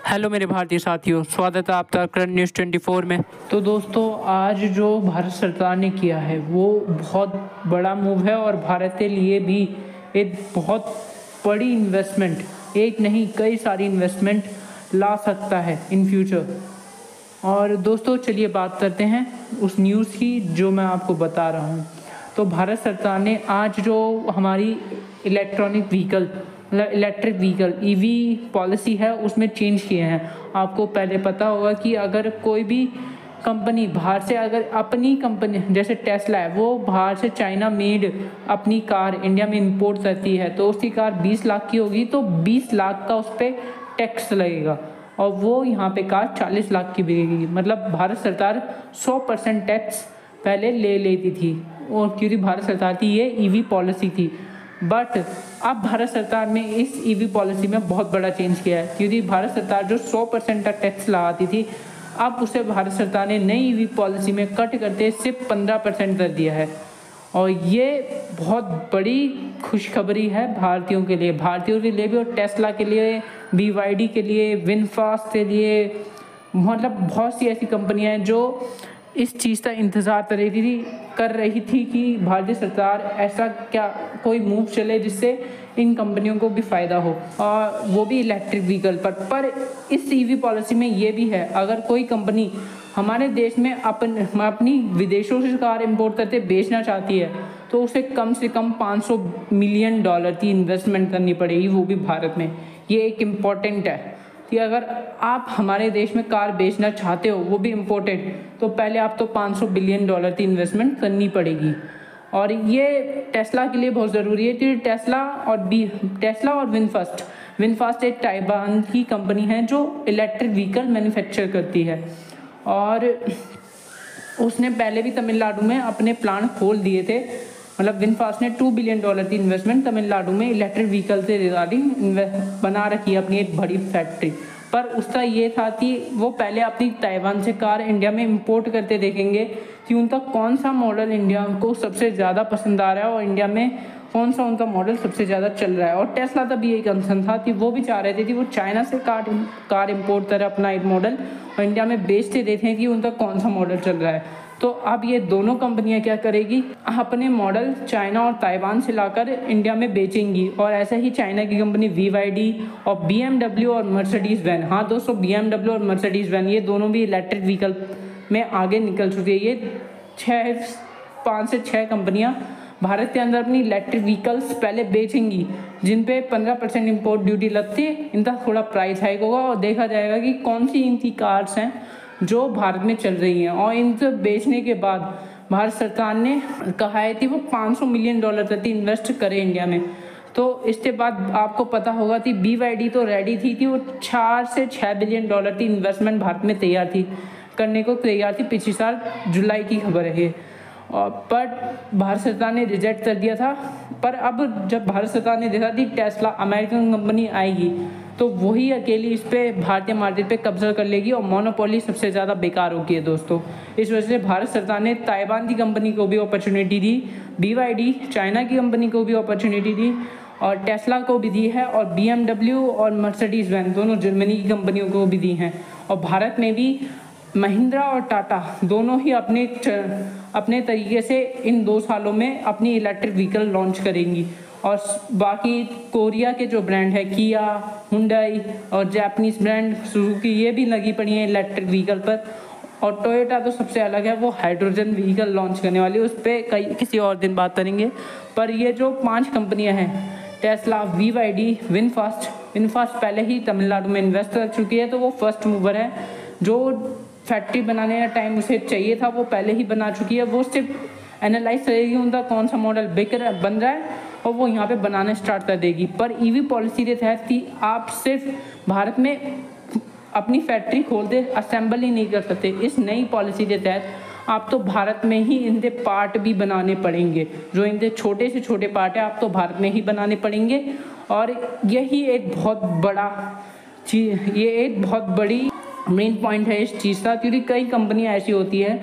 Hello मेरे भारतीय साथियों, स्वागत है आपका करंट न्यूज़ 24 में। तो दोस्तों, आज जो भारत सरकार ने किया है वो बहुत बड़ा मूव है और भारत के लिए भी एक बहुत बड़ी इन्वेस्टमेंट, एक नहीं कई सारी इन्वेस्टमेंट ला सकता है इन फ्यूचर। और दोस्तों चलिए बात करते हैं उस न्यूज़ की जो मैं आपको बता रहा हूँ। तो भारत सरकार ने आज जो हमारी इलेक्ट्रिक व्हीकल ईवी पॉलिसी है उसमें चेंज किए हैं। आपको पहले पता होगा कि अगर कोई भी कंपनी बाहर से, अगर अपनी कंपनी जैसे टेस्ला है, वो बाहर से चाइना मेड अपनी कार इंडिया में इंपोर्ट करती है तो उसकी कार 20 लाख की होगी तो 20 लाख का उस पर टैक्स लगेगा और वो यहाँ पे कार 40 लाख की बिकेगी। मतलब भारत सरकार 100% टैक्स पहले ले लेती थी और क्योंकि भारत सरकार की ये ईवी पॉलिसी थी। बट अब भारत सरकार ने इस ईवी पॉलिसी में बहुत बड़ा चेंज किया है, क्योंकि भारत सरकार जो 100% का टैक्स लगाती थी अब उसे भारत सरकार ने नई ईवी पॉलिसी में कट करते सिर्फ 15% कर दिया है। और ये बहुत बड़ी खुशखबरी है भारतीयों के लिए भी और टेस्ला के लिए, BYD के लिए, विनफास्ट के लिए। मतलब बहुत सी ऐसी कंपनियां हैं जो इस चीज़ का इंतज़ार कर रही थी कि भारतीय सरकार ऐसा क्या कोई मूव चले जिससे इन कंपनियों को भी फ़ायदा हो, और वो भी इलेक्ट्रिक व्हीकल पर इस ईवी पॉलिसी में ये भी है, अगर कोई कंपनी हमारे देश में अपनी विदेशों से कार इंपोर्ट करके बेचना चाहती है तो उसे कम से कम $500 मिलियन की इन्वेस्टमेंट करनी पड़ेगी, वो भी भारत में। ये एक इम्पॉर्टेंट है कि अगर आप हमारे देश में कार बेचना चाहते हो, वो भी इम्पोर्टेड, तो पहले आप तो $500 बिलियन की इन्वेस्टमेंट करनी पड़ेगी। और ये टेस्ला के लिए बहुत ज़रूरी है क्योंकि टेस्ला और विनफास्ट एक ताइवान की कंपनी है जो इलेक्ट्रिक व्हीकल मैन्युफैक्चर करती है और उसने पहले भी तमिलनाडु में अपने प्लांट खोल दिए थे। मतलब विनफास्ट ने $2 बिलियन की इन्वेस्टमेंट तमिलनाडु में इलेक्ट्रिक व्हीकल से रिगार्डिंग बना रखी है अपनी एक बड़ी फैक्ट्री। पर उसका ये था कि वो पहले अपनी ताइवान से कार इंडिया में इंपोर्ट करते देखेंगे कि उनका कौन सा मॉडल इंडिया को सबसे ज़्यादा पसंद आ रहा है और इंडिया में कौन सा उनका मॉडल सबसे ज़्यादा चल रहा है। और टेस्ला का भी यही कंसर्न था कि वो भी चाह रहे थे कि वो चाइना से कार इंपोर्ट करे अपना एक मॉडल और इंडिया में बेचते देखें कि उनका कौन सा मॉडल चल रहा है। तो अब ये दोनों कंपनियां क्या करेगी, अपने मॉडल चाइना और ताइवान से लाकर इंडिया में बेचेंगी। और ऐसा ही चाइना की कंपनी BYD और BMW और मर्सिडीज़ वैन, हाँ दोस्तों BMW और मर्सिडीज़ वैन ये दोनों भी इलेक्ट्रिक व्हीकल में आगे निकल चुकी है। ये 5 से 6 कंपनियां भारत के अंदर अपनी इलेक्ट्रिक व्हीकल्स पहले बेचेंगी जिन पे 15% इम्पोर्ट ड्यूटी लगती है। इनका थोड़ा प्राइस हाइक होगा और देखा जाएगा कि कौन सी इनकी कार्स हैं जो भारत में चल रही हैं। और इनसे बेचने के बाद भारत सरकार ने कहा है कि वो $500 मिलियन तक इन्वेस्ट करे इंडिया में। तो इसके बाद आपको पता होगा कि BYD तो रेडी थी कि वो 4 से 6 बिलियन डॉलर की इन्वेस्टमेंट भारत में करने को तैयार थी। पिछले साल जुलाई की खबर है ये, पर भारत सरकार ने रिजेक्ट कर दिया था। पर अब जब भारत सरकार ने देखा कि टेस्ला अमेरिकन कंपनी आएगी तो वही अकेली इस पे भारतीय मार्केट पे कब्जा कर लेगी और मोनोपोली सबसे ज़्यादा बेकार होगी है दोस्तों। इस वजह से भारत सरकार ने ताइवान की कंपनी को भी अपॉर्चुनिटी दी, BYD चाइना की कंपनी को भी अपॉर्चुनिटी दी और टेस्ला को भी दी है, और BMW और मर्सिडीज़ वैन दोनों जर्मनी की कंपनियों को भी दी हैं। और भारत में भी महिंद्रा और टाटा दोनों ही अपने तरीके से इन 2 सालों में अपनी इलेक्ट्रिक व्हीकल लॉन्च करेंगी। और बाकी कोरिया के जो ब्रांड है किया, हुंडई और जापानीज ब्रांड सुजुकी ये भी लगी पड़ी हैं इलेक्ट्रिक व्हीकल पर। और टोयोटा तो सबसे अलग है, वो हाइड्रोजन व्हीकल लॉन्च करने वाली है, उस पर किसी और दिन बात करेंगे। पर ये जो 5 कंपनियां हैं टेस्ला, BYD, विनफास्ट पहले ही तमिलनाडु में इन्वेस्ट कर चुकी है तो वो फर्स्ट मूवर है। जो फैक्ट्री बनाने का टाइम उसे चाहिए था वो पहले ही बना चुकी है। वो सिर्फ एनालाइज करेगी उनका कौन सा मॉडल बन रहा है और वो यहाँ पे बनाना स्टार्ट कर देगी। पर ईवी पॉलिसी के तहत कि आप सिर्फ भारत में अपनी फैक्ट्री खोल दे असेंबल ही नहीं कर सकते। इस नई पॉलिसी के तहत आप तो भारत में ही इनके पार्ट भी बनाने पड़ेंगे, जो इनके छोटे से छोटे पार्ट है आप तो भारत में ही बनाने पड़ेंगे। और यही एक बहुत बड़ी मेन पॉइंट है इस चीज़ का, क्योंकि कई कंपनियां ऐसी होती है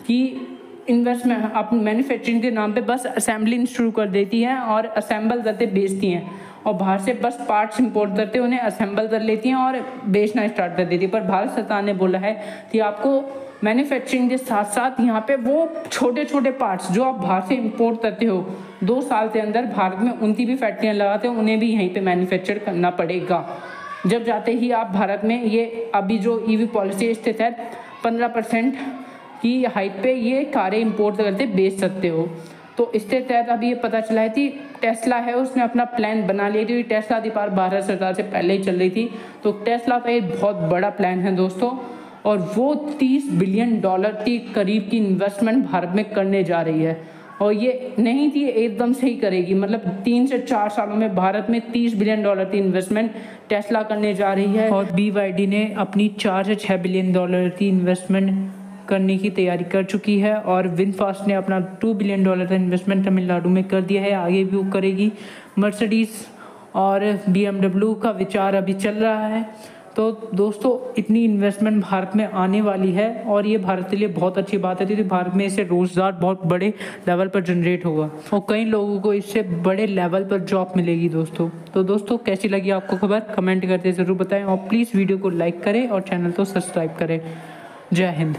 कि इन्वेस्टमेंट अपनी मैन्युफैक्चरिंग के नाम पे बस असेंबलिंग शुरू कर देती हैं और असेंबल करके बेचती हैं और बाहर से बस पार्ट्स इंपोर्ट करते, उन्हें असेंबल कर लेती हैं और बेचना स्टार्ट कर देती है। पर भारत सरकार ने बोला है कि आपको मैन्युफैक्चरिंग के साथ साथ यहाँ पे वो छोटे छोटे पार्ट्स जो आप बाहर से इंपोर्ट करते हो 2 साल के अंदर भारत में उनकी भी फैक्ट्रियाँ लगाते हो, उन्हें भी यहीं पे मैन्युफैक्चर करना पड़ेगा। जब जाते ही आप भारत में ये अभी जो ईवी पॉलिसी इसके तहत 15% की हाइट पे ये कारें इंपोर्ट करके बेच सकते हो। तो इसके तहत अभी ये पता चला है कि टेस्ला है उसने अपना प्लान बना लिया, क्योंकि टेस्ला की पार भारत सरकार से पहले ही चल रही थी। तो टेस्ला का एक बहुत बड़ा प्लान है दोस्तों, और वो $30 बिलियन की करीब की इन्वेस्टमेंट भारत में करने जा रही है। और ये नहीं थी एकदम से ही करेगी, मतलब 3 से 4 सालों में भारत में $30 बिलियन की इन्वेस्टमेंट टेस्ला करने जा रही है। और BYD ने अपनी 4 से 6 बिलियन डॉलर की इन्वेस्टमेंट करने की तैयारी कर चुकी है। और विनफास्ट ने अपना $2 बिलियन का इन्वेस्टमेंट तमिलनाडु में कर दिया है, आगे भी वो करेगी। मर्सिडीज और BMW का विचार अभी चल रहा है। तो दोस्तों इतनी इन्वेस्टमेंट भारत में आने वाली है और ये भारत के लिए बहुत अच्छी बात है, क्योंकि भारत में इससे रोज़गार बहुत बड़े लेवल पर जनरेट होगा और कई लोगों को इससे बड़े लेवल पर जॉब मिलेगी दोस्तों। तो दोस्तों कैसी लगी आपको खबर, कमेंट करके ज़रूर बताएं और प्लीज़ वीडियो को लाइक करें और चैनल को सब्सक्राइब करें। जय हिंद।